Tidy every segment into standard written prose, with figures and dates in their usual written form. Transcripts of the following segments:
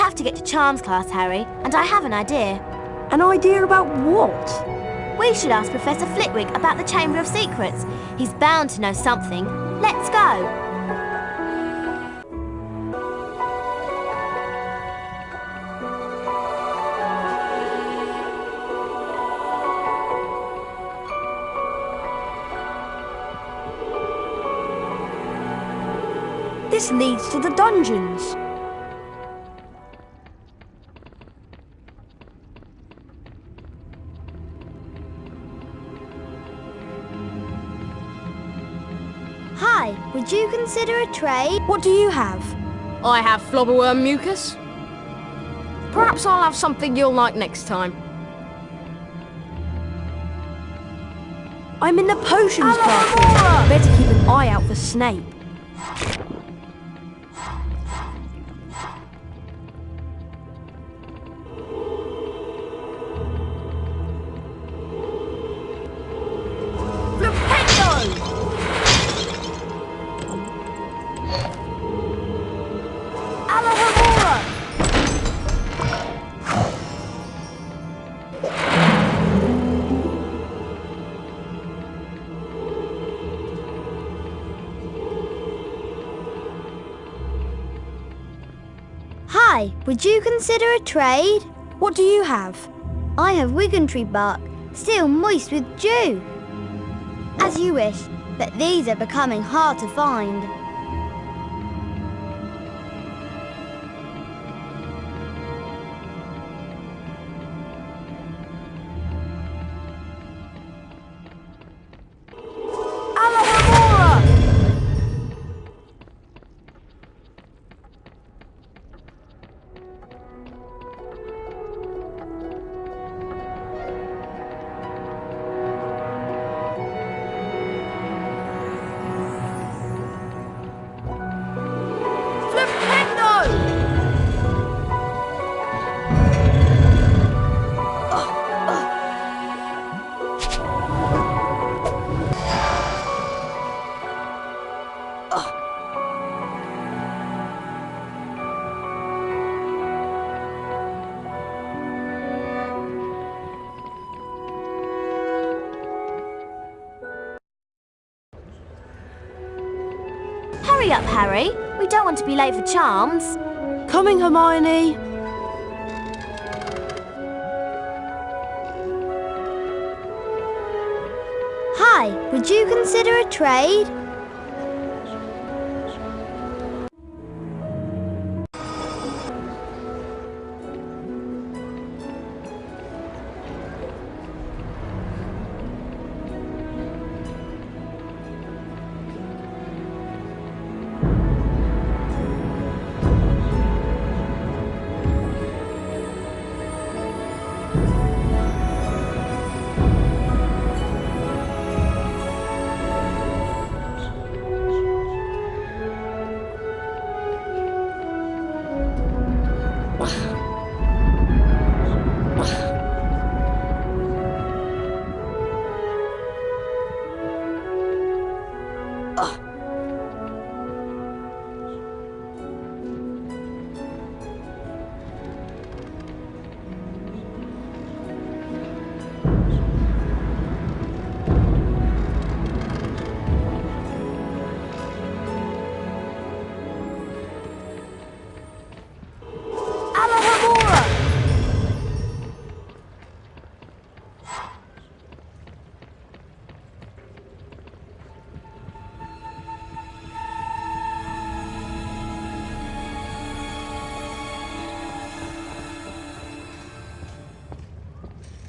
have to get to Charms class, Harry, and I have an idea. An idea about what? We should ask Professor Flitwick about the Chamber of Secrets. He's bound to know something. Let's go. This leads to the dungeons. Hi, would you consider a trade? What do you have? I have flobberworm mucus. Perhaps I'll have something you'll like next time. I'm in the potions department. Better keep an eye out for Snape. Hi, would you consider a trade? What do you have? I have wiggentree bark, still moist with dew. As you wish, but these are becoming hard to find. Hurry up, Harry. We don't want to be late for Charms. Coming, Hermione. Hi, would you consider a trade?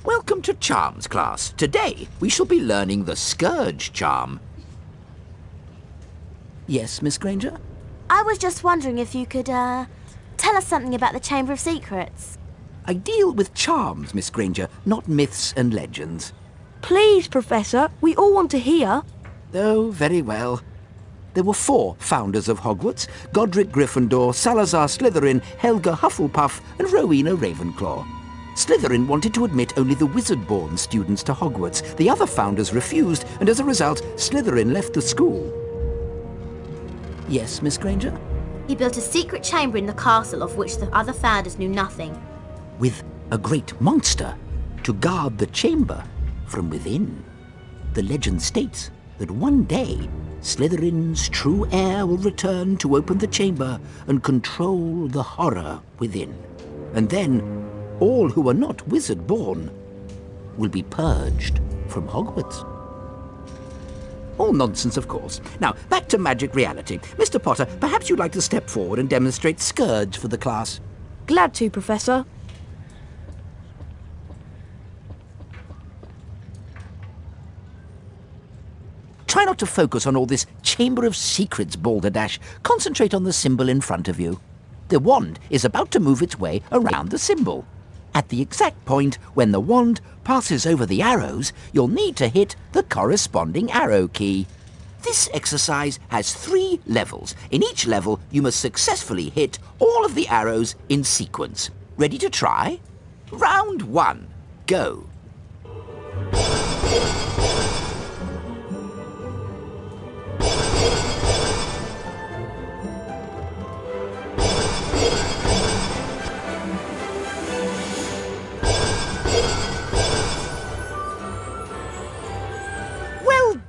Welcome to Charms class. Today we shall be learning the Scourge charm. Yes, Miss Granger? I was just wondering if you could, tell us something about the Chamber of Secrets. I deal with charms, Miss Granger, not myths and legends. Please, Professor, we all want to hear. Oh, very well. There were 4 founders of Hogwarts: Godric Gryffindor, Salazar Slytherin, Helga Hufflepuff, and Rowena Ravenclaw. Slytherin wanted to admit only the wizard-born students to Hogwarts. The other founders refused, and as a result, Slytherin left the school. Yes, Miss Granger? He built a secret chamber in the castle of which the other founders knew nothing. With a great monster to guard the chamber from within. The legend states that one day Slytherin's true heir will return to open the chamber and control the horror within. And then all who are not wizard-born will be purged from Hogwarts. All nonsense, of course. Now, back to magic reality. Mr. Potter, perhaps you'd like to step forward and demonstrate Scourge for the class. Glad to, Professor. Try not to focus on all this Chamber of Secrets balderdash. Concentrate on the symbol in front of you. The wand is about to move its way around the symbol. At the exact point when the wand passes over the arrows, you'll need to hit the corresponding arrow key. This exercise has 3 levels. In each level, you must successfully hit all of the arrows in sequence. Ready to try? Round 1. Go.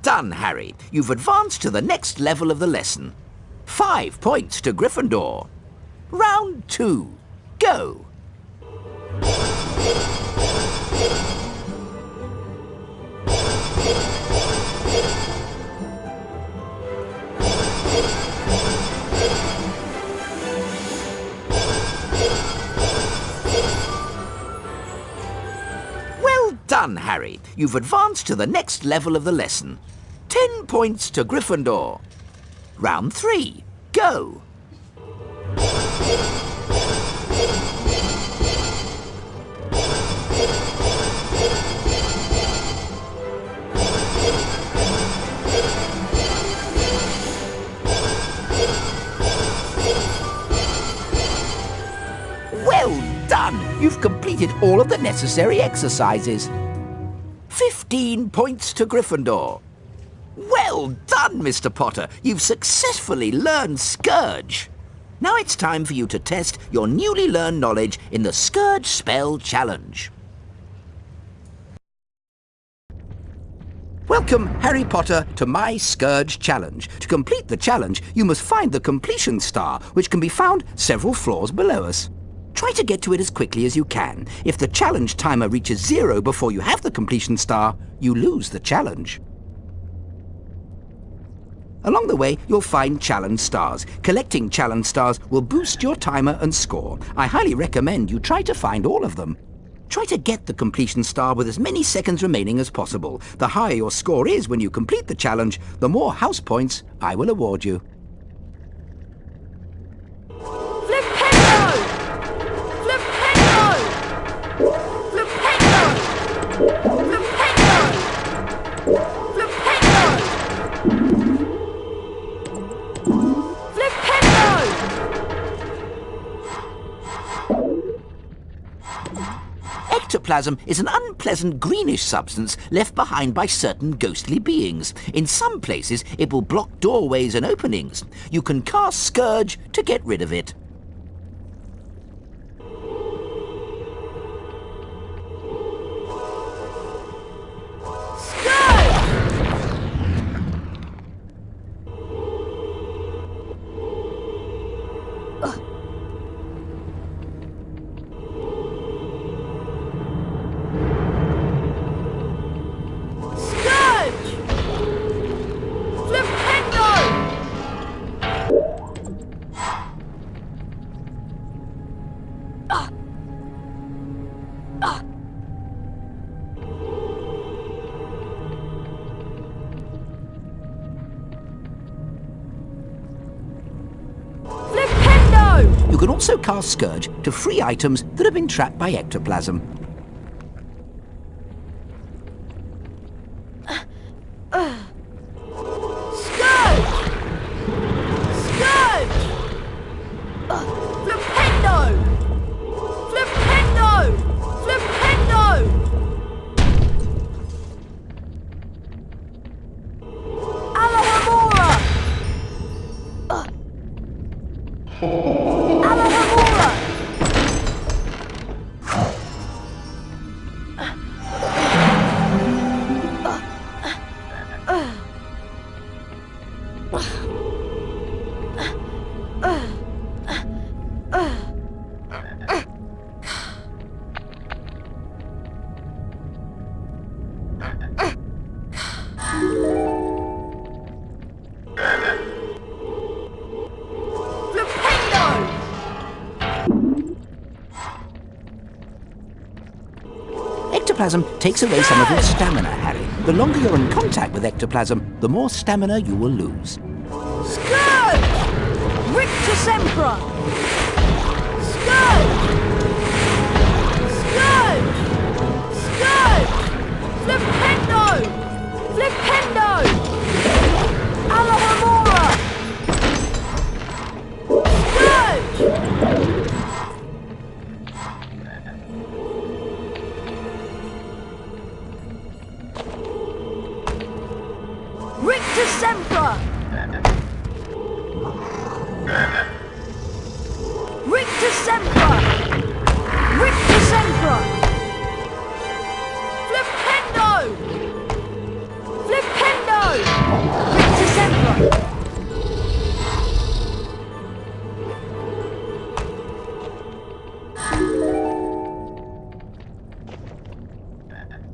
Done, Harry. You've advanced to the next level of the lesson. 5 points to Gryffindor. Round 2. Go. Well done, Harry. You've advanced to the next level of the lesson. 10 points to Gryffindor. Round 3. Go. Well done! You've completed all of the necessary exercises. 15 points to Gryffindor. Well done, Mr. Potter. You've successfully learned Scourge. Now it's time for you to test your newly learned knowledge in the Scourge Spell Challenge. Welcome, Harry Potter, to my Scourge Challenge. To complete the challenge, you must find the completion star, which can be found several floors below us. Try to get to it as quickly as you can. If the challenge timer reaches 0 before you have the completion star, you lose the challenge. Along the way, you'll find challenge stars. Collecting challenge stars will boost your timer and score. I highly recommend you try to find all of them. Try to get the completion star with as many seconds remaining as possible. The higher your score is when you complete the challenge, the more house points I will award you. Ectoplasm is an unpleasant greenish substance left behind by certain ghostly beings. In some places, it will block doorways and openings. You can cast Scourge to get rid of it. You can also cast Scourge to free items that have been trapped by ectoplasm. Ectoplasm takes away some of your stamina, Harry. The longer you're in contact with ectoplasm, the more stamina you will lose. Scourge! Rictus Emperor! Scourge! Scourge! Scourge! Flipendo! Flipendo! Alohomora! Scourge! Rictus Emperor! Rictus Emperor! Rictus Emperor! Flipendo! Flipendo! Rictus Emperor!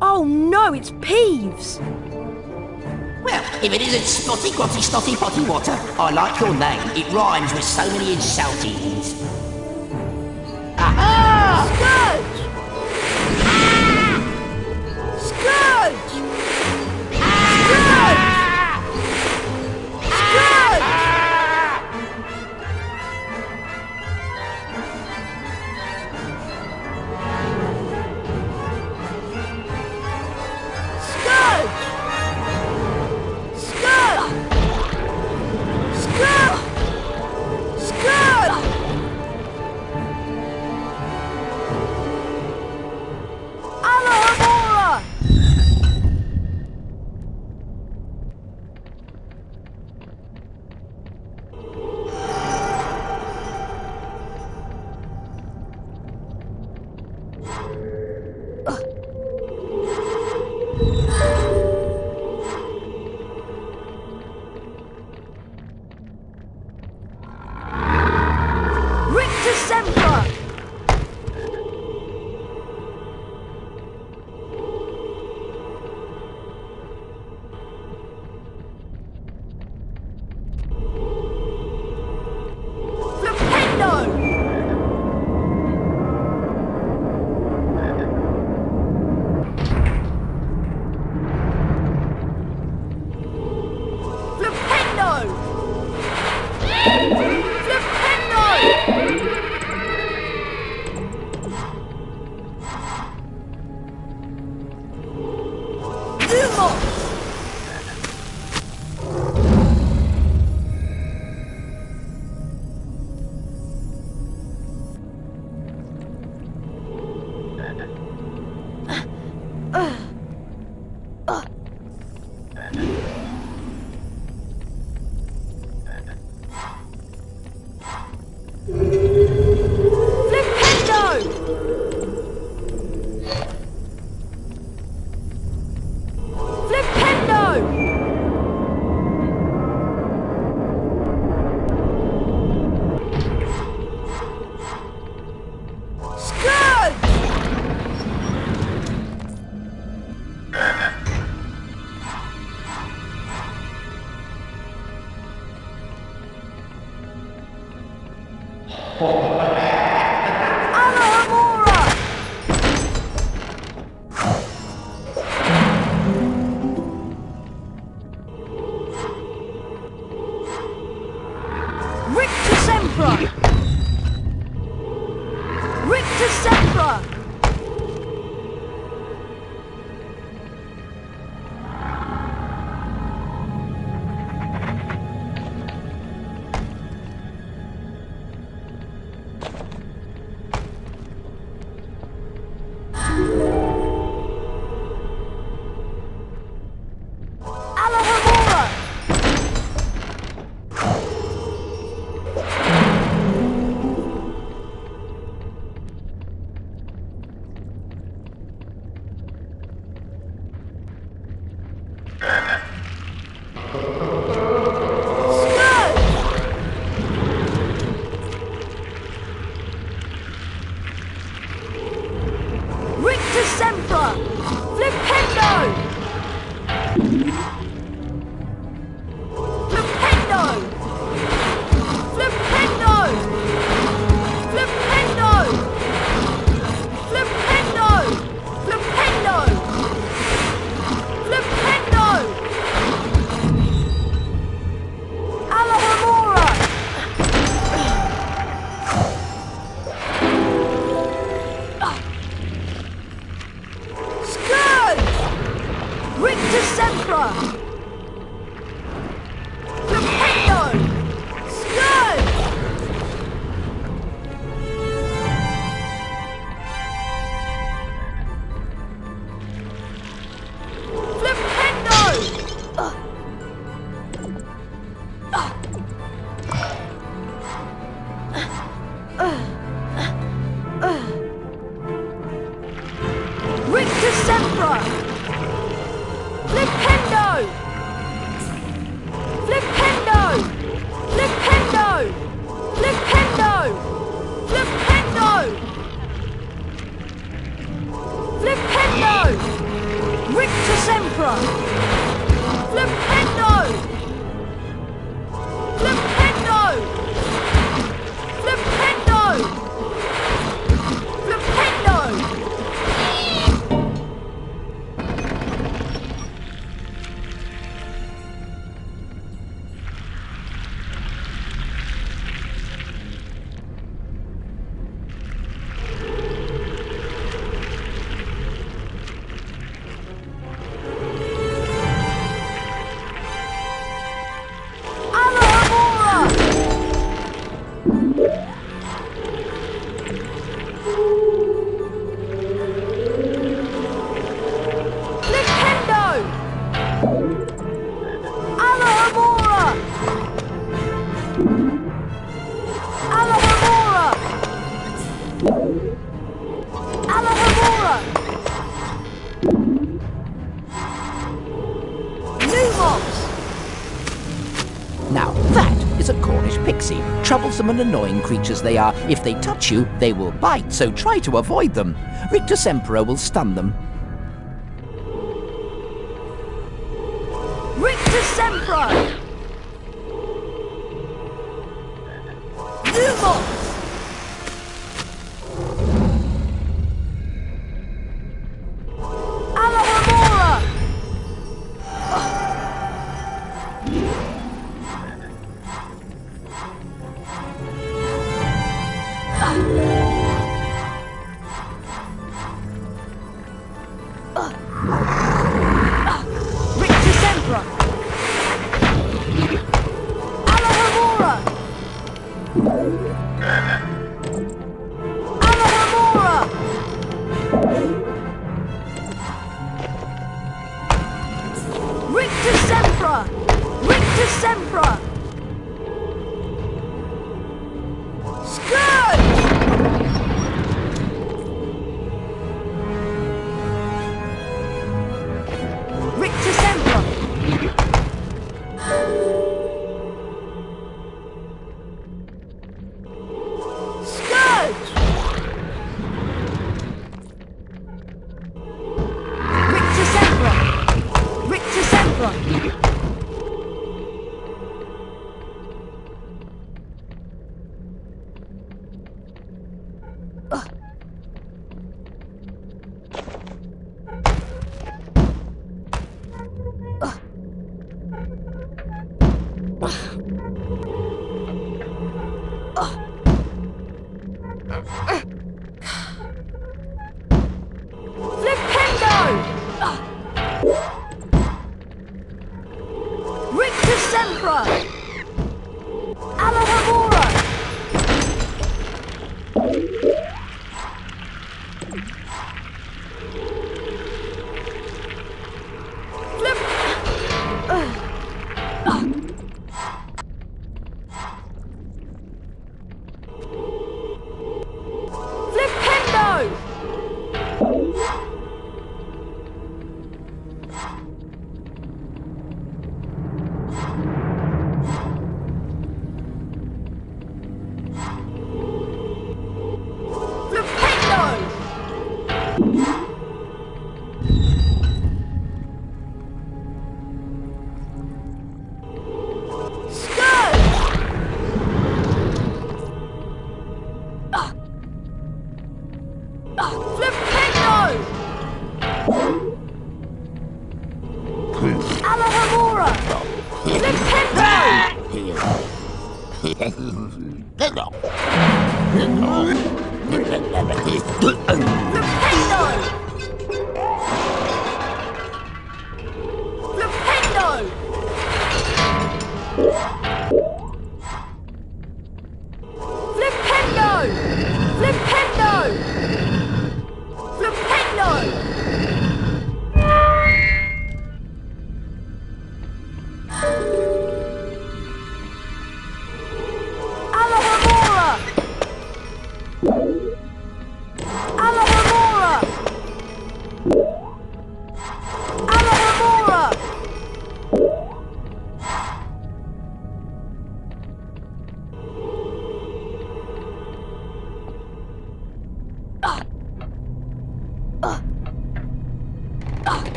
Oh no, it's Peeves! Well, if it isn't Spotty Quatty Snotty Potty Water, I like your name. It rhymes with so many insultings. Aha! Scourge! Scourge! Scourge! troublesome and annoying creatures they are. If they touch you, they will bite, so try to avoid them. Rictus Emperor will stun them. Rictus Emperor! Lumos! Alohomora! Rictus Emperor! Alohomora! Alohomora! Rictus Emperor! Rictus Emperor! Scourge! Rictus Emperor! Scourge! Rictus Emperor! Rictus Emperor! Flipendo! Rictus Emperor! Alohomora! Flip... Flipendo!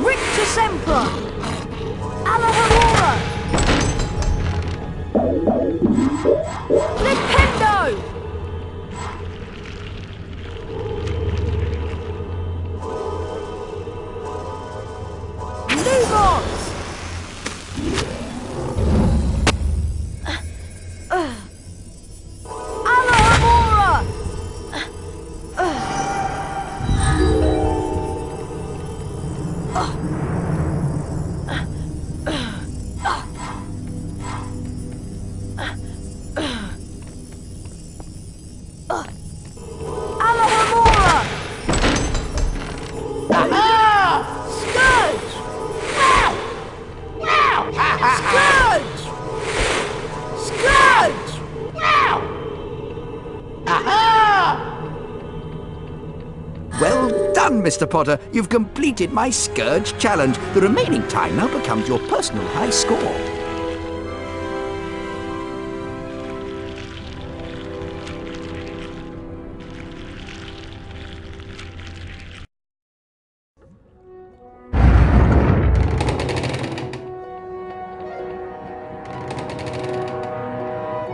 Rictus Emperor! Alohomora! Flipendo! Lumos! Alohomora! Alohomora! Scourge! Scourge! Scourge! Well done, Mr. Potter. You've completed my Scourge challenge. The remaining time now becomes your personal high score.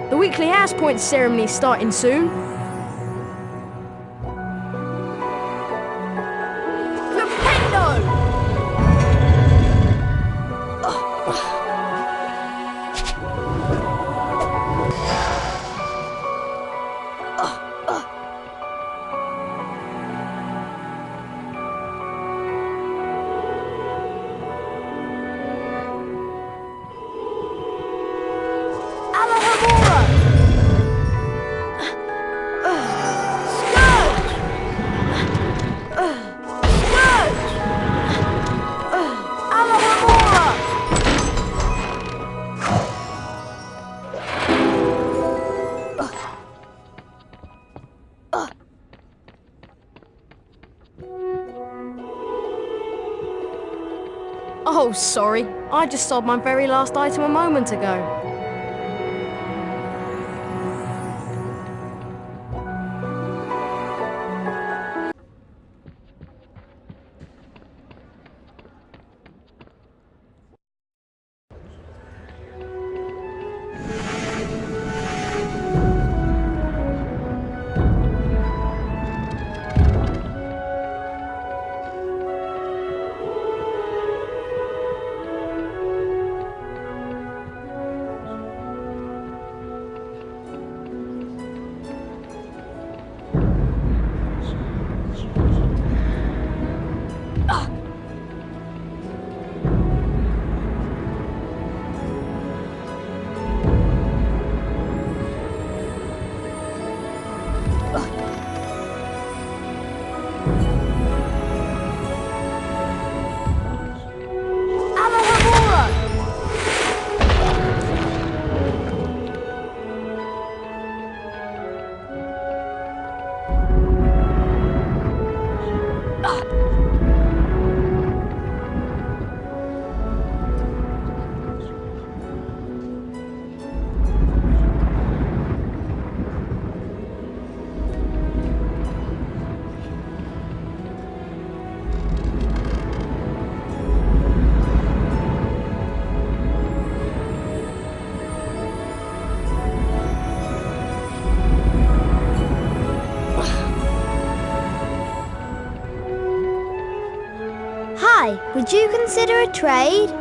The weekly house point ceremony's starting soon. Oh, sorry. I just sold my very last item a moment ago. Would you consider a trade?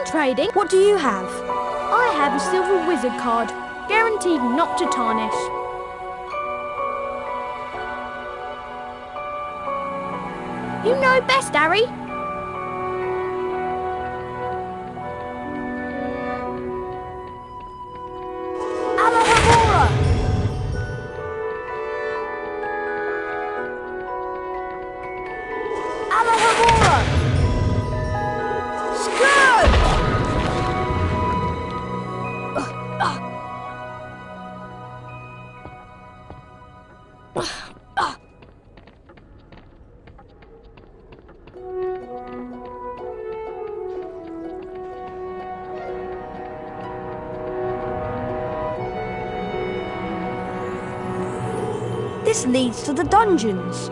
Trading? What do you have? I have a silver wizard card, guaranteed not to tarnish. You know best, Harry. This leads to the dungeons.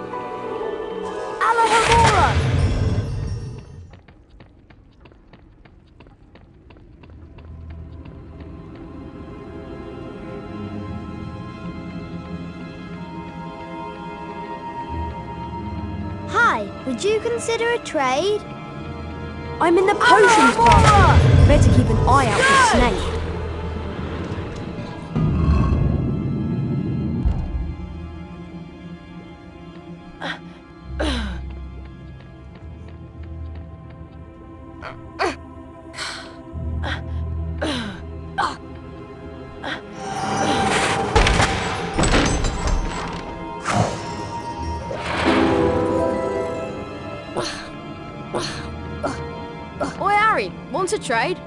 Hi, would you consider a trade? I'm in the potions department. Better keep an eye out for snake. Oi, Harry, want a trade?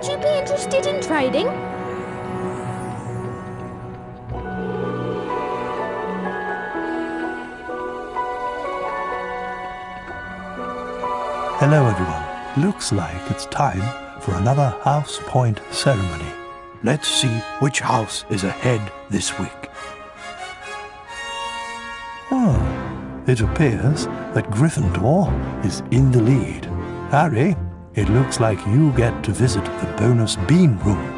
Would you be interested in trading? Hello everyone. Looks like it's time for another house point ceremony. Let's see which house is ahead this week. Oh, it appears that Gryffindor is in the lead. Harry, it looks like you get to visit the bonus bean room.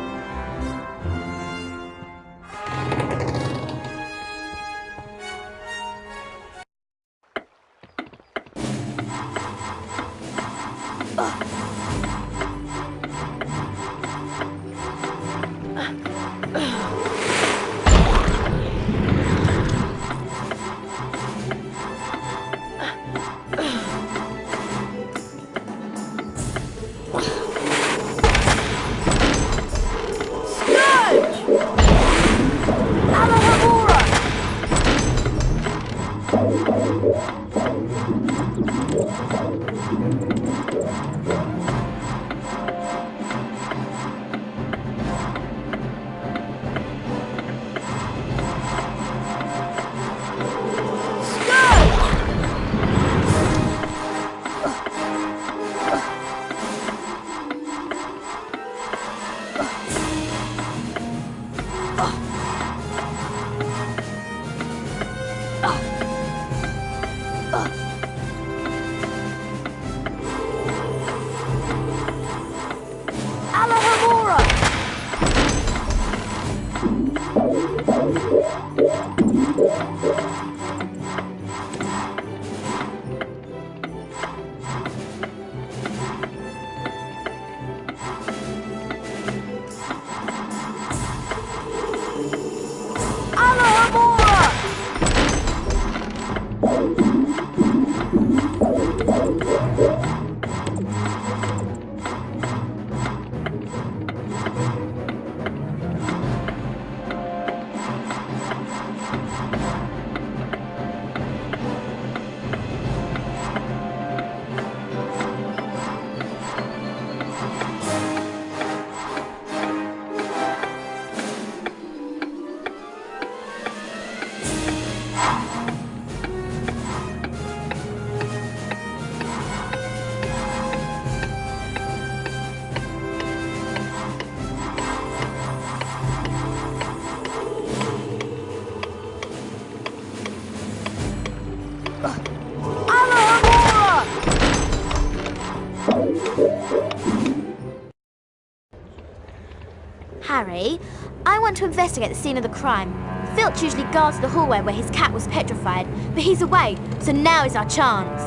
Harry, I want to investigate the scene of the crime. Filch usually guards the hallway where his cat was petrified, but he's away, so now is our chance.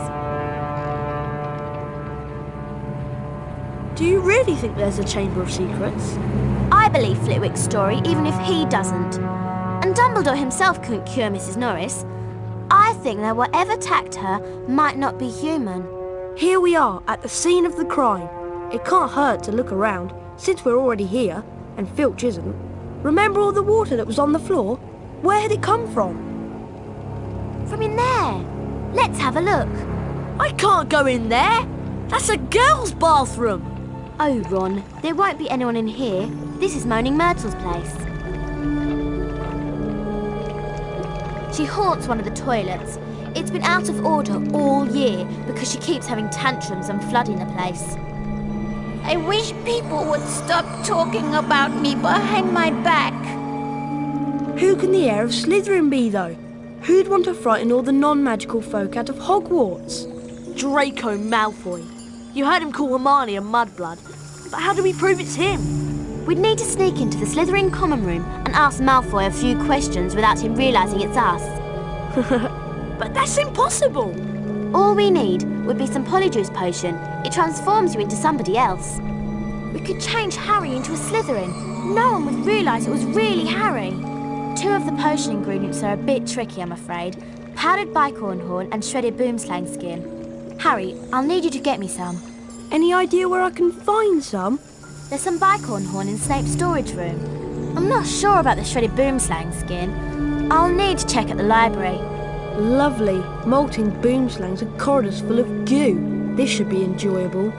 Do you really think there's a Chamber of Secrets? I believe Flitwick's story, even if he doesn't. And Dumbledore himself couldn't cure Mrs. Norris. I think that whatever attacked her might not be human. Here we are, at the scene of the crime. It can't hurt to look around, since we're already here, and Filch isn't. Remember all the water that was on the floor? Where had it come from? From in there. Let's have a look. I can't go in there. That's a girl's bathroom. Oh, Ron, there won't be anyone in here. This is Moaning Myrtle's place. She haunts one of the toilets. It's been out of order all year because she keeps having tantrums and flooding the place. I wish people would stop talking about me behind my back. Who can the heir of Slytherin be, though? Who'd want to frighten all the non-magical folk out of Hogwarts? Draco Malfoy. You heard him call Hermione a mudblood. But how do we prove it's him? We'd need to sneak into the Slytherin common room and ask Malfoy a few questions without him realising it's us. But that's impossible. All we need would be some Polyjuice potion. It transforms you into somebody else. We could change Harry into a Slytherin. No one would realise it was really Harry. Two of the potion ingredients are a bit tricky, I'm afraid. Powdered bicorn horn and shredded boomslang skin. Harry, I'll need you to get me some. Any idea where I can find some? There's some bicorn horn in Snape's storage room. I'm not sure about the shredded boomslang skin. I'll need to check at the library. Lovely. Molting boomslangs and corridors full of goo. This should be enjoyable.